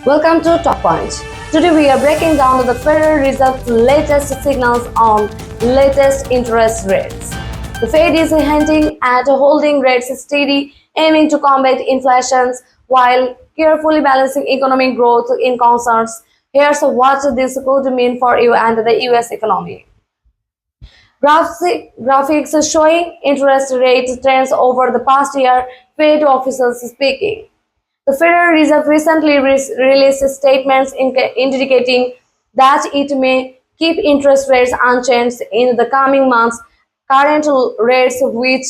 Welcome to Talkpoint. Today we are breaking down the Federal Reserve's latest signals on latest interest rates. The Fed is hinting at holding rates steady, aiming to combat inflation while carefully balancing economic growth in concerns. Here's what this could mean for you and the US economy. Graphics showing interest rate trends over the past year, Fed officials speaking. The Federal Reserve recently released statements indicating that it may keep interest rates unchanged in the coming months. Current rates, which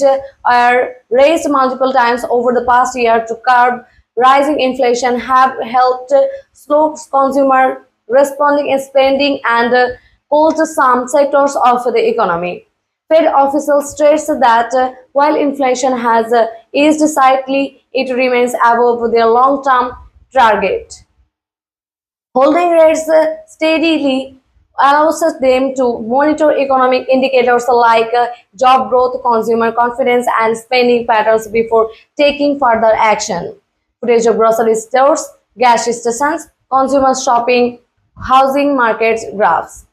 are raised multiple times over the past year to curb rising inflation, have helped slow consumer responding in spending and cooled some sectors of the economy. Fed officials stressed that while inflation has eased slightly, it remains above their long-term target. Holding rates steadily allows them to monitor economic indicators like job growth, consumer confidence, and spending patterns before taking further action. Footage of grocery stores, gas stations, consumer shopping, housing markets graphs.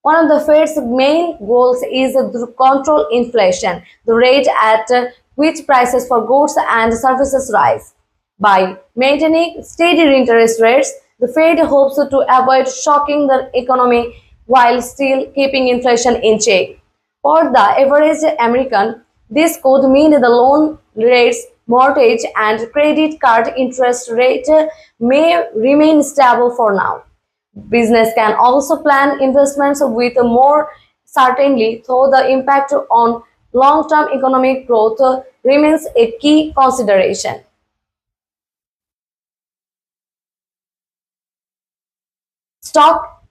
One of the Fed's main goals is to control inflation, the rate at which prices for goods and services rise. By maintaining steady interest rates, the Fed hopes to avoid shocking the economy while still keeping inflation in check. For the average American, this could mean the loan rates, mortgage, and credit card interest rate may remain stable for now. Business can also plan investments with more certainty, though the impact on long-term economic growth remains a key consideration. Stock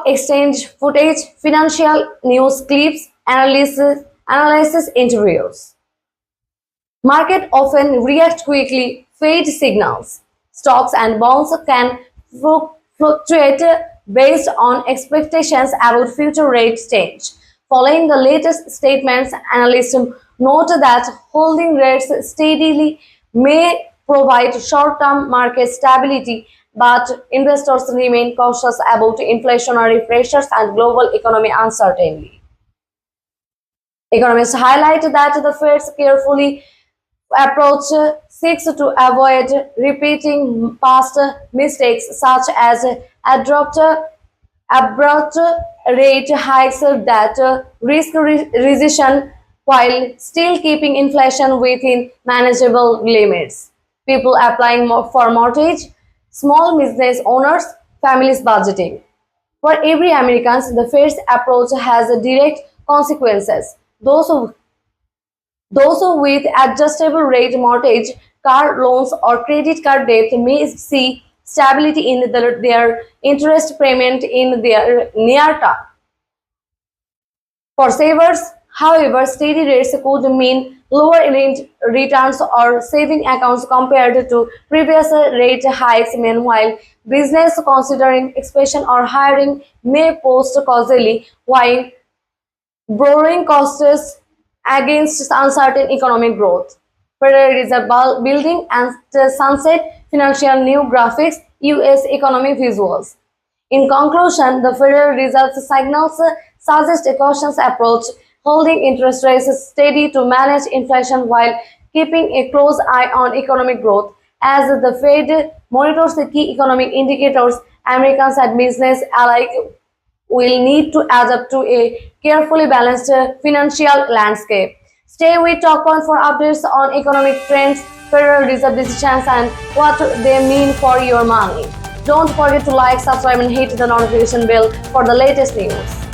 exchange footage, financial news clips, analysis interviews. Market often react quickly, Fed signals. Stocks and bonds can fluctuate based on expectations about future rate change. Following the latest statements, analysts note that holding rates steadily may provide short-term market stability, but investors remain cautious about inflationary pressures and global economic uncertainty. Economists highlight that the Fed's carefully approach seeks to avoid repeating past mistakes such as abrupt rate hikes that risk recession while still keeping inflation within manageable limits. People applying for mortgage, small business owners, families budgeting. For every American, the Fed's approach has direct consequences. Those with adjustable rate mortgage, car loans, or credit card debt may see stability in their interest payment in their near term. For savers, however, steady rates could mean lower returns or saving accounts compared to previous rate hikes. Meanwhile, business considering expansion or hiring may post cautiously, while borrowing costs against uncertain economic growth. Federal Reserve Building and Sunset Financial New Graphics, US Economic Visuals. In conclusion, the Federal Reserve signals suggest a cautious approach, holding interest rates steady to manage inflation while keeping a close eye on economic growth. As the Fed monitors the key economic indicators, Americans and business alike will need to adapt to a carefully balanced financial landscape. Stay with Talkpoint for updates on economic trends, Federal Reserve decisions, and what they mean for your money. Don't forget to like, subscribe, and hit the notification bell for the latest news.